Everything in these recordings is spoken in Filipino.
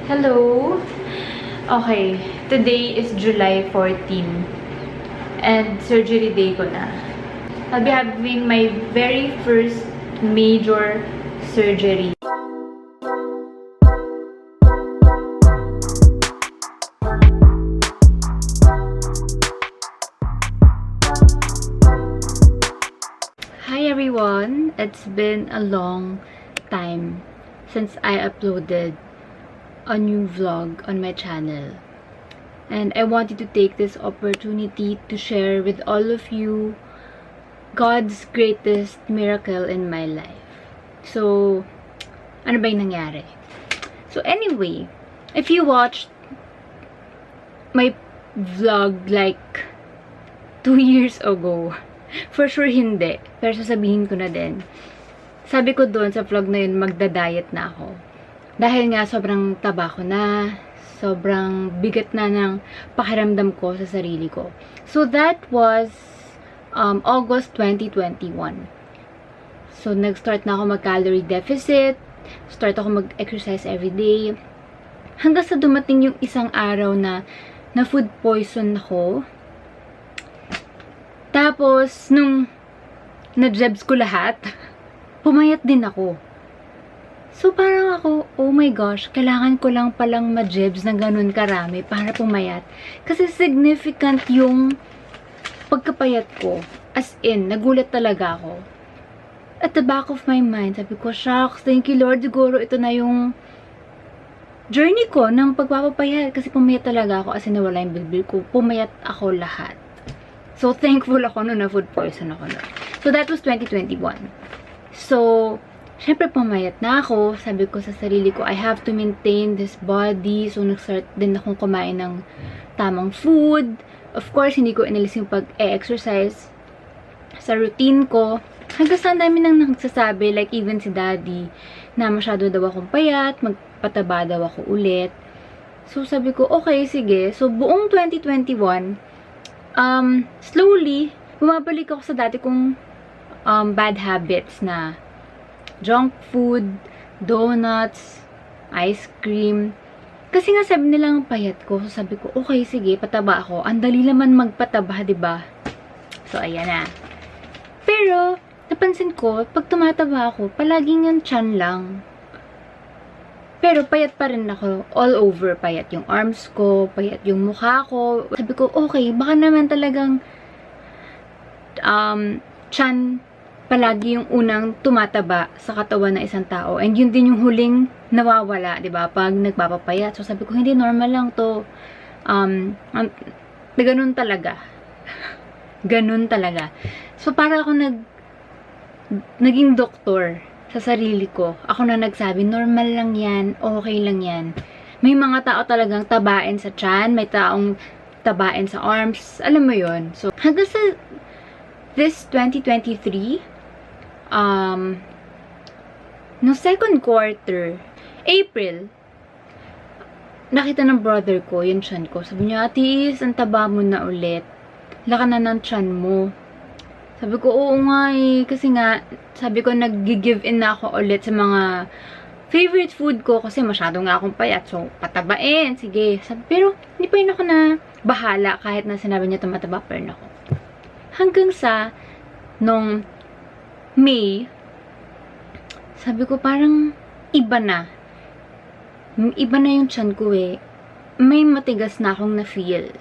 Hello! Okay, today is July 14 and surgery day ko na. I'll be having my very first major surgery. Hi everyone! It's been a long time since I uploaded a new vlog on my channel, and I wanted to take this opportunity to share with all of you God's greatest miracle in my life. So, ano ba yung nangyari? So anyway, if you watched my vlog like 2 years ago, for sure hindi, pero sasabihin ko na din. Sabi ko doon sa vlog na yun, magda-diet na ako. Dahil nga sobrang taba ko na, sobrang bigat na ng pakiramdam ko sa sarili ko. So that was August 2021. So nag-start na ako mag-calorie deficit, start ako mag-exercise everyday. Hanggang sa dumating yung isang araw na food poison ako. Tapos nung na-jebs ko lahat, pumayat din ako. So, parang ako, oh my gosh, kailangan ko lang palang ma-jebs na ganun karami para pumayat. Kasi significant yung pagkapayat ko. As in, nagulat talaga ako. At the back of my mind, sabi ko, shucks, thank you Lord, siguro ito na yung journey ko ng pagpapapayat. Kasi pumayat talaga ako, as in nawala yung bilbil ko. Pumayat ako lahat. So, thankful ako na food poison ako na. So, that was 2021. So, syempre pumayat na ako. Sabi ko sa sarili ko, I have to maintain this body. So, nag-start din akong kumain ng tamang food. Of course, hindi ko inalis yung pag-exercise sa routine ko. Hanggang sa dami nang nagsasabi, like even si Daddy, na masyado daw akong payat, magpataba daw ako ulit. So, sabi ko, okay, sige. So, buong 2021, slowly, bumabalik ako sa dati kong bad habits na junk food, donuts, ice cream. Kasi nga sabi nilang payat ko. So sabi ko, okay, sige, pataba ako. Ang dali naman magpataba, 'di ba? So ayan na. Pero napansin ko, pag tumataba ako, palaging yung tiyan lang. Pero payat pa rin ako. All over payat yung arms ko, payat yung mukha ko. Sabi ko, okay, baka naman talagang tiyan palagi yung unang tumataba sa katawan ng isang tao. And yun din yung huling nawawala, 'di ba? Pag nagpapapayat. So sabi ko, hindi, normal lang 'to. Ganun talaga. Ganun talaga. So para ako naging doktor sa sarili ko. Ako na nagsabi, normal lang 'yan, okay lang 'yan. May mga tao talagang tabain sa tiyan, may taong tabain sa arms. Alam mo 'yon. So hanggang sa this 2023, no second quarter, April, nakita ng brother ko, yung tiyan ko. Sabi niya, Ate, ang taba mo na ulit. Laka na ng tiyan mo. Sabi ko, oo nga eh. Kasi nga, sabi ko, nag-give in na ako ulit sa mga favorite food ko. Kasi masyado nga akong payat. So, patabain. Sige. Sabi, pero, hindi pa rin ako na bahala. Kahit na sinabi niya, tumataba pa rin ako. Hanggang sa, nung May, sabi ko parang iba na. Iba na yung tiyan ko eh. May matigas na akong na-feel.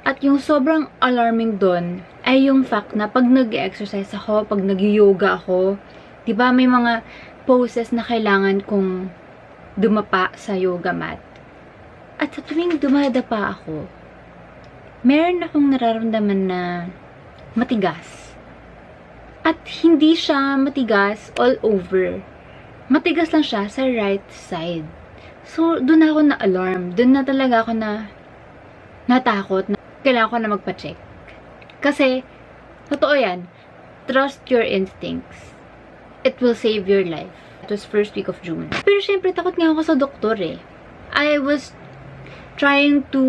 At yung sobrang alarming doon ay yung fact na pag nag-exercise ako, pag nag-yoga ako, diba may mga poses na kailangan kong dumapa sa yoga mat. At sa tuwing dumadapa ako, meron akong nararamdaman na matigas. At hindi siya matigas all over. Matigas lang siya sa right side. So, doon ako na-alarm. Doon na talaga ako natakot na kailangan ko na magpa-check. Kasi, totoo yan. Trust your instincts. It will save your life. It was first week of June. Pero syempre, takot nga ako sa doktor eh. I was trying to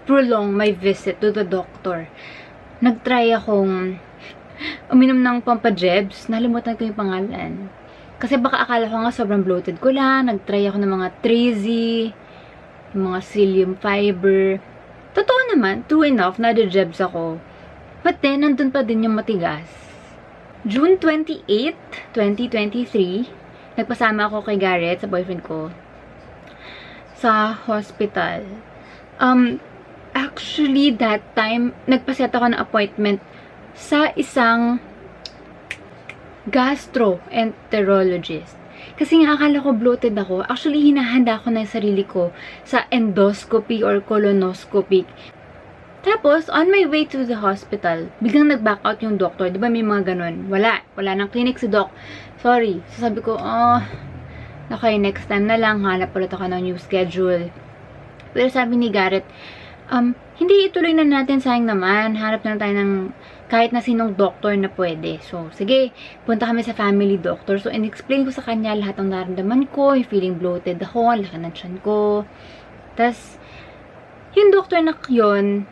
prolong my visit to the doctor. Nag-try akong uminom ng pampajebs. Nalimutan ko yung pangalan. Kasi baka akala ko nga sobrang bloated ko lang. Nag-try ako ng mga Trizy. yung mga psyllium fiber. Totoo naman, true enough, nadejebs ako. But then, nandun pa din yung matigas. June 28, 2023, nagpasama ako kay Garrett, sa boyfriend ko, sa hospital. Actually, that time, nagpaset ako ng appointment sa isang gastroenterologist. Kasi nga, akala ko bloated ako. Actually, hinahanda ko na yung sarili ko sa endoscopy or colonoscopy. Tapos, on my way to the hospital, biglang nag-back out yung doctor. Diba may mga ganun? Wala nang clinic si doc. Sorry. So, sabi ko, okay, next time na lang, hanap ulit ako ng new schedule. Pero sabi ni Garrett, hindi ituloy na natin, sayang naman. Hanap na tayo ng kahit na sinong doctor na pwede. So, sige, punta kami sa family doctor. So, in-explain ko sa kanya lahat ng naramdaman ko, yung feeling bloated ako, ang laki ng tiyan ko. Tapos, yung doctor na yun,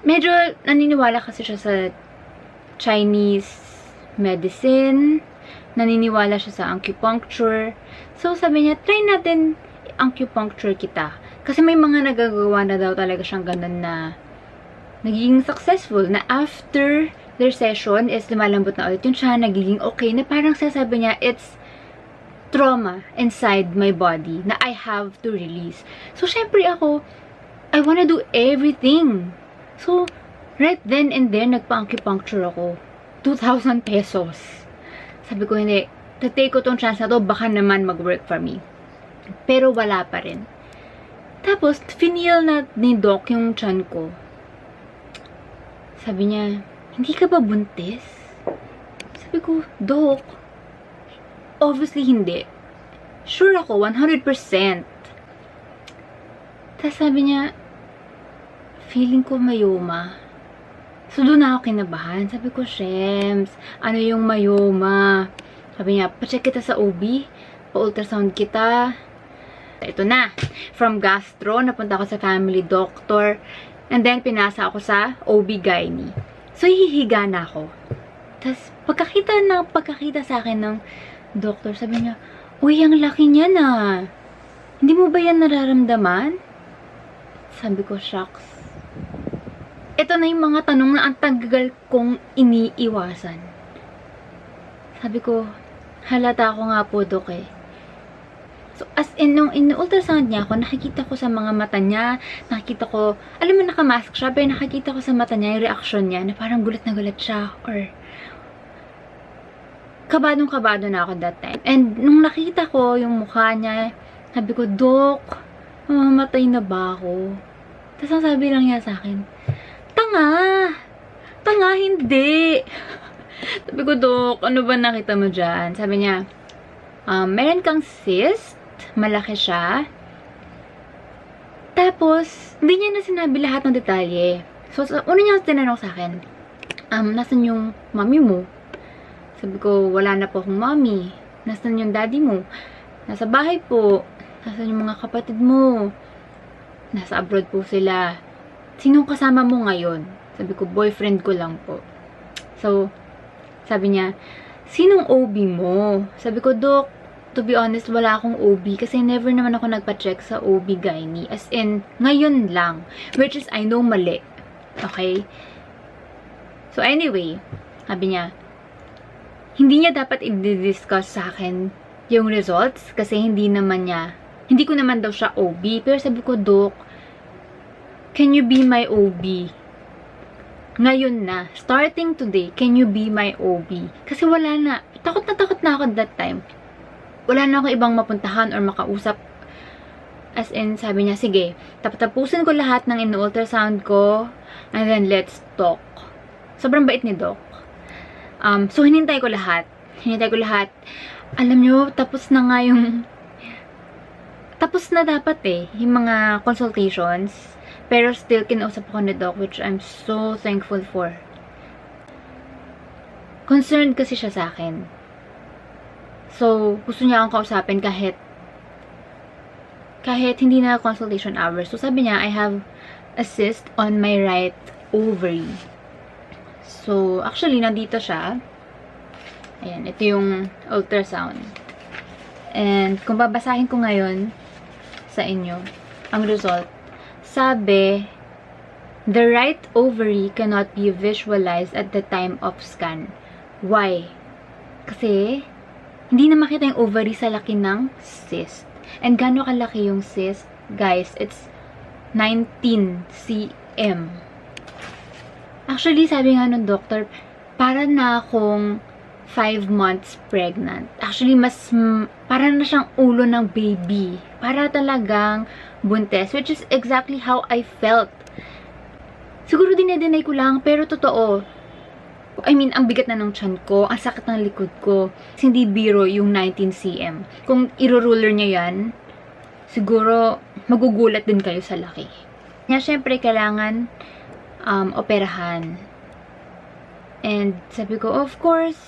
medyo naniniwala kasi siya sa Chinese medicine, naniniwala siya sa acupuncture. So, sabi niya, try natin acupuncture kita. Kasi may mga nagagawa na daw talaga siyang ganun na nagiging successful, na after their session is lumalambot na ulit yung siya, nagiging okay, na parang sasabi niya, it's trauma inside my body na I have to release. So, syempre ako, I wanna do everything. So, right then and there, nagpa-acupuncture ako. 2,000 pesos. Sabi ko, hindi, tatake ko tong chance na to, baka naman mag-work for me. Pero wala pa rin. Tapos, finil na ni Doc yung tiyan ko. Sabi niya, hindi ka ba buntis? Sabi ko, Doc, obviously hindi. Sure ako, 100%. Tapos sabi niya, feeling ko mayoma. So, doon ako kinabahan. Sabi ko, Shems, ano yung mayoma? Sabi niya, pacheck kita sa OB, pa-ultrasound kita. Ito na. From gastro, napunta ako sa family doctor. And then, pinasa ako sa OB-GYN. So, hihiga na ako. Tapos, pagkakita sa akin ng doctor, sabi niya, uy, ang laki niya na. Hindi mo ba yan nararamdaman? Sabi ko, shucks. Ito na yung mga tanong na ang tagal kong iniiwasan. Sabi ko, halata ko nga po, Dok eh. So, as in, nung in-ultrasound niya ako, nakikita ko sa mga mata niya, nakikita ko, alam mo, nakamask siya, pero nakikita ko sa mata niya yung reaction niya, na parang gulat na gulat siya, or kabadong-kabado na ako that time. And, nung nakita ko yung mukha niya, sabi ko, Dok, mamamatay na ba ako? Tapos, ang sabi lang niya sa akin, Tanga, hindi. Sabi ko, Dok, ano ba nakita mo dyan? Sabi niya, meron kang cyst, malaki siya. Tapos, hindi niya na sinabi lahat ng detalye. So, una niya tinanong sa akin, nasan yung mommy mo? Sabi ko, wala na po akong mommy. Nasan yung daddy mo? Nasa bahay po. Nasan yung mga kapatid mo? Nasa abroad po sila. Sinong kasama mo ngayon? Sabi ko, boyfriend ko lang po. So, sabi niya, sinong OB mo? Sabi ko, Dok, to be honest, wala akong OB kasi never naman ako nagpa-check sa OB-GYN. As in, ngayon lang. Which is, I know mali. Okay? So, anyway, sabi niya, hindi niya dapat i-discuss sa akin yung results kasi hindi ko naman daw siya OB. Pero sabi ko, Dok, can you be my OB? Ngayon na. Starting today, can you be my OB? Kasi wala na. Takot na ako that time. Wala na akong ibang mapuntahan or makausap. As in, sabi niya, sige, tapusin ko lahat ng in-ultrasound ko and then let's talk. Sobrang bait ni Doc. So, hinintay ko lahat. Alam nyo, tapos na dapat yung mga consultations. Pero still, kinausap ako ni Doc, which I'm so thankful for. Concerned kasi siya sa akin. So, gusto niya akong kausapin kahit hindi na consultation hours. So, sabi niya, I have a cyst on my right ovary. So, actually, nandito siya. Ayan, ito yung ultrasound. And, kung babasahin ko ngayon sa inyo, ang result. Sabi, the right ovary cannot be visualized at the time of scan. Why? Kasi, hindi na makita yung ovary sa laki ng cyst. And gaano kalaki yung cyst? Guys, it's 19 cm. Actually, sabi nga ng doctor, para na akong 5 months pregnant. Actually, para na siyang ulo ng baby. Para talagang buntes. Which is exactly how I felt. Siguro dinedeny ko lang, pero totoo. I mean, ang bigat na ng tiyan ko, ang sakit ng likod ko. Hindi biro yung 19 cm. Kung iro-ruler niya yan, siguro magugulat din kayo sa laki. Kaya syempre, kailangan operahan. And sabi ko, of course,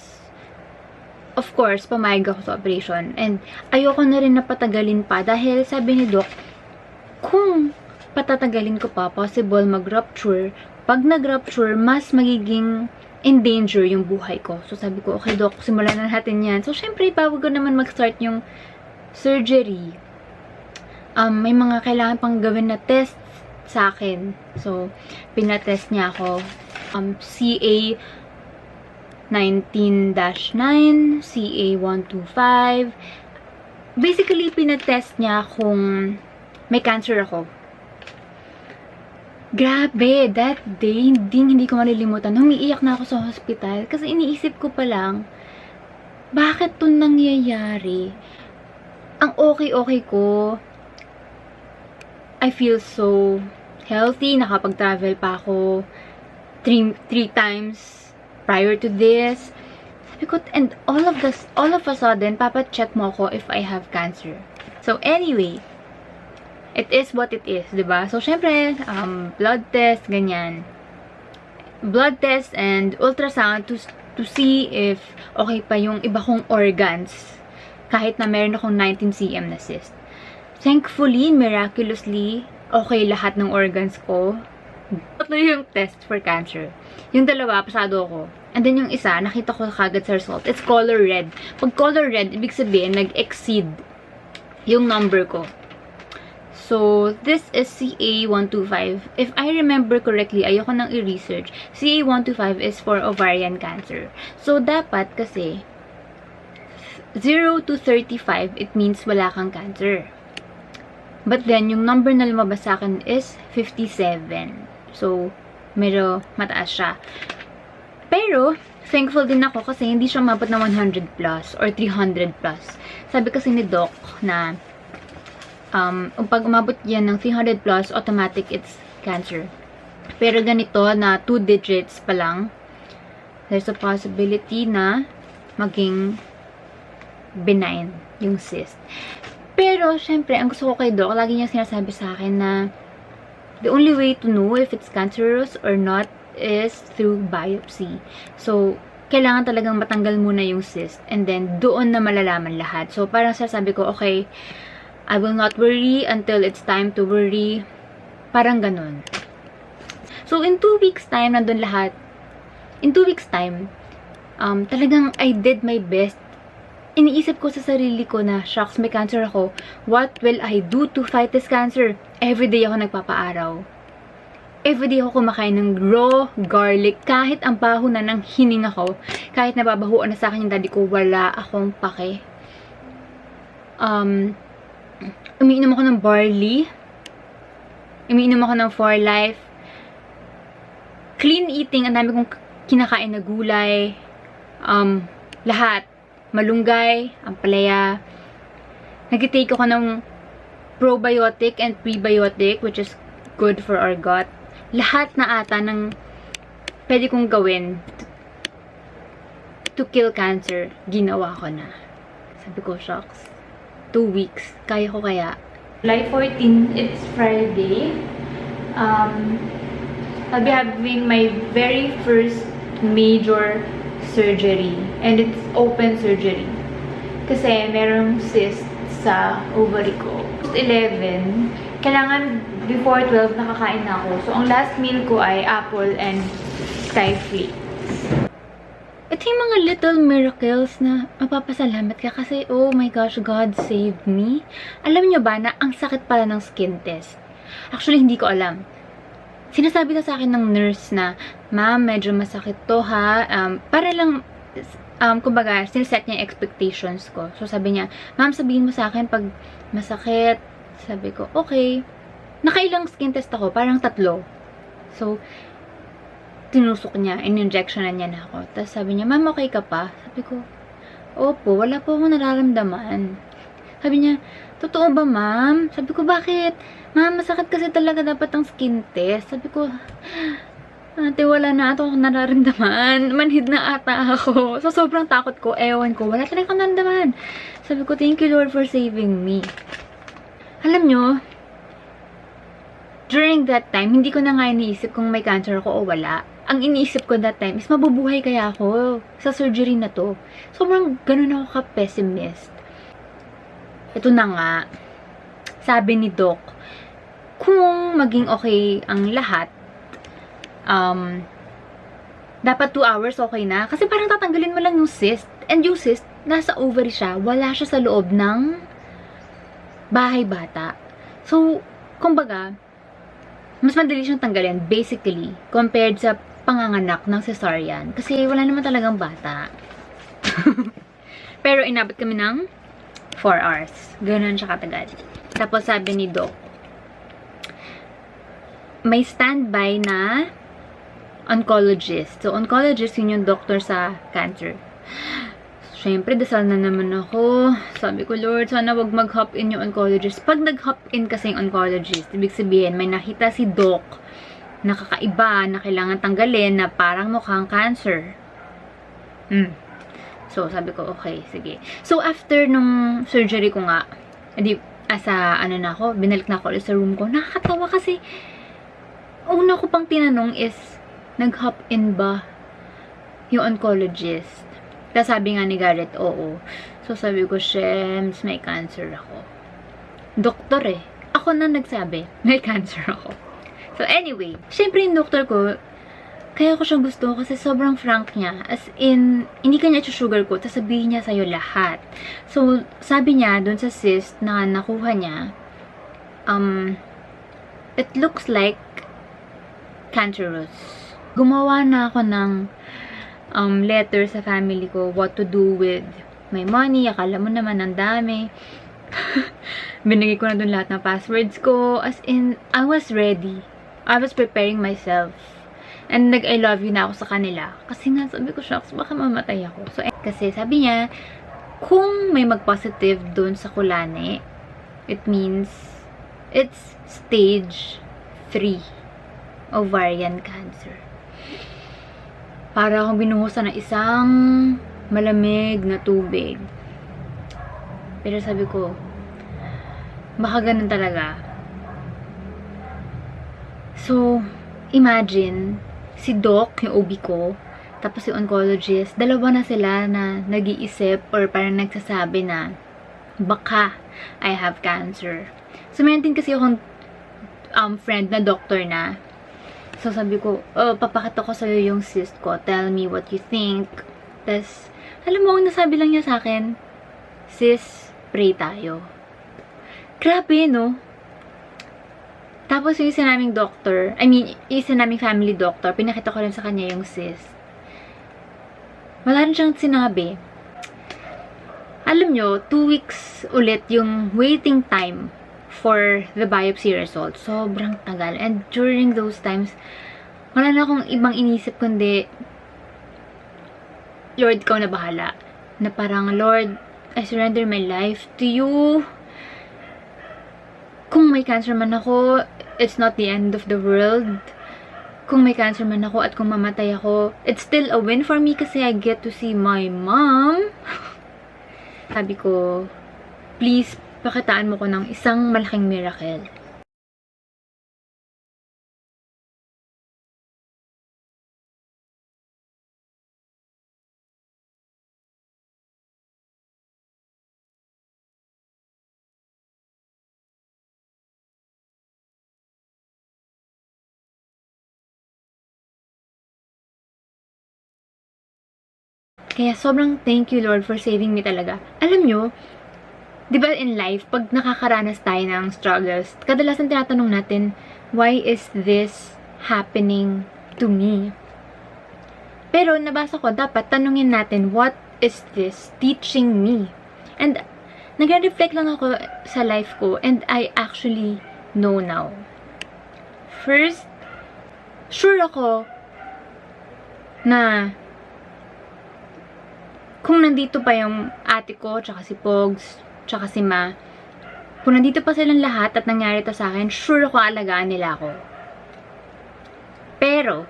pumayag ako sa operation. And ayoko na rin na patagalin pa dahil sabi ni Doc, kung patatagalin ko pa, possible mag-rupture. Pag nag-rupture, mas magiging in danger yung buhay ko. So sabi ko, okay Doc, simulan na natin yan. So syempre, bago ko naman mag-start yung surgery, may mga kailangan pang gawin na test sa akin. So, pinatest niya ako. CA 19-9, CA125. Basically, pinatest niya kung may cancer ako. Grabe, that day, hindi ko malilimutan. Umiiyak na ako sa hospital kasi iniisip ko pa lang, bakit to nangyayari? Ang okay ko. I feel so healthy. Nakapag-travel pa ako 3 times prior to this. Sabi ko, and all of a sudden, papacheck mo ako if I have cancer. So, anyway, it is what it is, diba? So, syempre, blood test, ganyan. Blood test and ultrasound to see if okay pa yung iba kong organs kahit na meron akong 19 cm na cyst. Thankfully, miraculously, okay lahat ng organs ko. Tatlo yung test for cancer. Yung dalawa, pasado ako. And then yung isa, nakita ko kagad sa result. It's color red. Pag color red, ibig sabihin, nag-exceed yung number ko. So, this is CA125. If I remember correctly, ayoko nang i-research. CA125 is for ovarian cancer. So, dapat kasi, 0 to 35, it means wala kang cancer. But then, yung number na lumabas sa akin is 57. So, medyo mataas siya. Pero, thankful din ako kasi hindi siya umabot na 100 plus or 300 plus. Sabi kasi ni Doc na pag umabot yan ng 300 plus, automatic it's cancer. Pero ganito na 2 digits pa lang, there's a possibility na maging benign yung cyst. Pero, syempre, ang gusto ko kay Doc, lagi niya sinasabi sa akin na the only way to know if it's cancerous or not is through biopsy. So, kailangan talagang matanggal muna yung cyst and then doon na malalaman lahat. So, parang sasabi ko, okay, I will not worry until it's time to worry. Parang ganun. So, in 2 weeks time, nandun lahat. In 2 weeks time, talagang I did my best. Iniisip ko sa sarili ko na, shucks, may cancer ako. What will I do to fight this cancer? Everyday ako nagpapaaraw. Everyday ako kumakain ng raw garlic. Kahit ang baho na ng hininga ko, kahit nababahuan na sa akin yung daddy ko, wala akong pake. Umiinom ako ng barley. Umiinom ako ng 4Life. Clean eating, ang dami kong kinakain na gulay. Lahat. Malunggay, ampalaya. Nag-take ako ng probiotic and prebiotic, which is good for our gut. Lahat na ata ng pwede kong gawin to kill cancer, ginawa ko na. Sabi ko, shocks. 2 weeks. Kaya ko kaya. July 14, it's Friday. I'll be having my very first major surgery. And it's open surgery. Kasi merong cyst sa ovary ko. 11, kailangan before 12 nakakain na ako. So, ang last meal ko ay apple and sky flakes. ito yung mga little miracles na mapapasalamat ka kasi, oh my gosh, God saved me. Alam nyo ba na ang sakit pala ng skin test? Actually, hindi ko alam. Sinasabi na sa akin ng nurse na, ma'am, medyo masakit to ha. Para lang, kumbaga, siniset niya yung expectations ko. So, sabi niya, ma'am, sabihin mo sa akin pag masakit. Sabi ko, okay. Nakailang skin test ako, parang 3. So, tinusok niya, in-injectionan niya na ako. Tapos sabi niya, ma'am, okay ka pa? Sabi ko, opo, wala po akong nararamdaman. Sabi niya, totoo ba, ma'am? Sabi ko, bakit? Ma'am, masakit kasi talaga dapat ang skin test. Sabi ko, ate, wala na ito akong nararamdaman. Manhid na ata ako. So, sobrang takot ko. Ewan ko, wala talaga akong nararamdaman. Sabi ko, thank you, Lord, for saving me. Alam nyo, during that time, hindi ko na nga iniisip kung may cancer ako o wala. Ang iniisip ko that time is mabubuhay kaya ako sa surgery na to. Sobrang ganun ako ka-pessimist. Ito na nga, sabi ni Doc, kung maging okay ang lahat, dapat 2 hours okay na. Kasi parang tatanggalin mo lang yung cyst. And yung cyst, nasa ovary siya. Wala siya sa loob ng bahay bata. So, kumbaga, mas madali siyang tanggalin, basically, compared sa panganganak ng cesarean. Kasi wala naman talagang bata. Pero inabot kami ng 4 hours. Ganun siya katagal. Tapos sabi ni Doc, may standby na oncologist. So, oncologist yun yung doctor sa cancer. Siyempre, dasal na naman ako. Sabi ko, Lord, sana wag mag-hop in yung oncologist. Pag nag-hop in kasi yung oncologist, ibig sabihin, may nakita si Doc na kakaiba, na kailangan tanggalin, na parang mukhang cancer. So, sabi ko, okay, sige. So, after nung surgery ko nga, edi, binalik na ako ulit sa room ko. Nakakatawa kasi, una ko pang tinanong is, nag-hop in ba yung oncologist? Tapos sabi nga ni Garrett, oo. So sabi ko, Shems, may cancer ako. Doktor eh. Ako na nagsabi, may cancer ako. So anyway, syempre yung doktor ko, kaya ko siyang gusto kasi sobrang frank niya. As in, hindi ka niya sugarcoat, sasabihin niya sa'yo lahat. So, sabi niya, dun sa cyst na nakuha niya, it looks like cancerous. Gumawa na ako ng letter sa family ko, what to do with my money. Akala mo naman ang dami. Binigay ko na dun lahat ng passwords ko. As in, I was ready. I was preparing myself. And nag-I love you na ako sa kanila. Kasi nga, sabi ko, shucks, baka mamatay ako. So, kasi sabi niya, kung may mag-positive dun sa kulane, it means it's stage 3 ovarian cancer. Para akong binuhusan ng isang malamig na tubig. Pero sabi ko, baka ganun talaga. So, imagine, si Doc, yung OB ko, tapos yung oncologist, dalawa na sila na nag-iisip or parang nagsasabi na, baka I have cancer. So, meron din kasi akong friend na doctor na, so, sabi ko, papakita ko sa'yo yung cyst ko. Tell me what you think. Tapos, alam mo, ang nasabi lang niya sa akin, sis, pray tayo. Grabe, no? Tapos, yung isa naming doctor, isa naming family doctor, pinakita ko rin sa kanya yung cyst. Wala rin siyang sinabi. Alam nyo, 2 weeks ulit yung waiting time for the biopsy result. Sobrang tagal. And during those times, wala na akong ibang inisip kundi, Lord, ikaw na bahala. Na parang, Lord, I surrender my life to you. Kung may cancer man ako, it's not the end of the world. Kung may cancer man ako at kung mamatay ako, it's still a win for me kasi I get to see my mom. Sabi ko, please, pakitaan mo ko ng isang malaking miracle. Kaya sobrang thank you, Lord, for saving me talaga. Alam nyo, di ba in life, pag nakakaranas tayo ng struggles, kadalasan tinatanong natin, why is this happening to me? Pero nabasa ko, dapat tanungin natin, what is this teaching me? And nagre-reflect lang ako sa life ko, and I actually know now. First, sure ako na kung nandito pa yung ate ko, tsaka si Pogs, tsaka si Ma, kung nandito pa silang lahat at nangyari to sa akin, sure ako alagaan nila ako. Pero,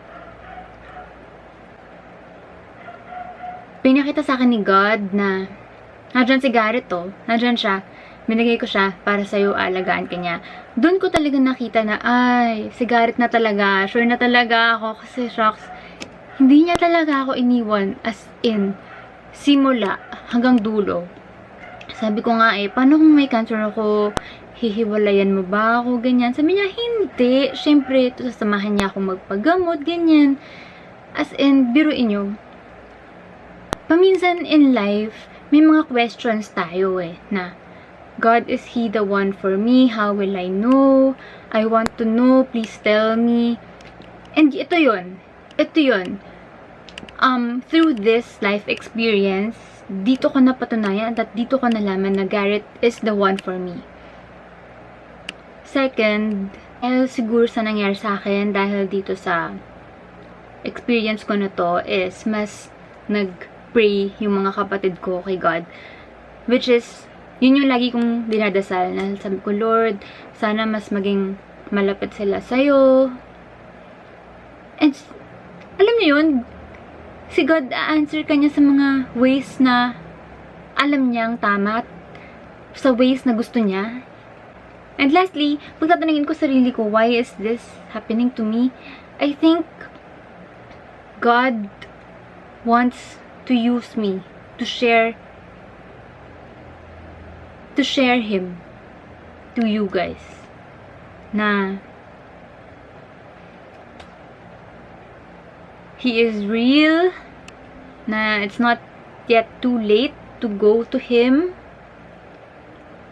pinakita sa akin ni God na nandyan si Garrett to, nandyan siya, binigay ko siya para sa'yo, alagaan ka niya. Doon ko talaga nakita na, ay, si Garrett na talaga, sure na talaga ako, kasi shocks, hindi niya talaga ako iniwan, as in, simula hanggang dulo. Sabi ko nga paano kung may cancer ako, hihiwalayan mo ba ako, ganyan. Sabi niya, hindi. Siyempre, sasamahan niya akong magpagamot, ganyan. As in, biruin niyo. Paminsan in life, may mga questions tayo na, God, is He the one for me? How will I know? I want to know. Please tell me. And ito yun. Through this life experience, dito ko napatunayan at dito ko nalaman na Garrett is the one for me. Second, siguro sa nangyari sa akin dahil dito sa experience ko na to is mas nag-pray yung mga kapatid ko kay God. Which is, yun yung lagi kong dinadasal na sabi ko, Lord, sana mas maging malapit sila sa'yo. And alam niyo yun, si God answer kanya sa mga ways na alam niyang tama, sa ways na gusto niya. And lastly, pagtatanungin ko sarili ko, why is this happening to me? I think God wants to use me to share Him to you guys. Na He is real, na it's not yet too late to go to Him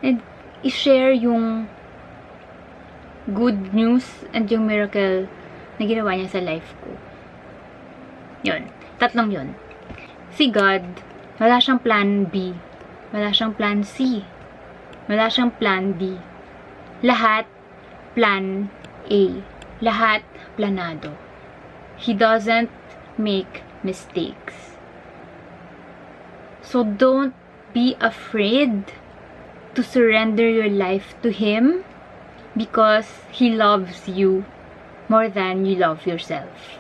and i-share yung good news and yung miracle na ginawa niya sa life ko. Yun. Tatlong yun. Si God, wala siyang plan B. Wala siyang plan C. Wala siyang plan D. Lahat plan A. Lahat planado. He doesn't make mistakes. So don't be afraid to surrender your life to Him because He loves you more than you love yourself.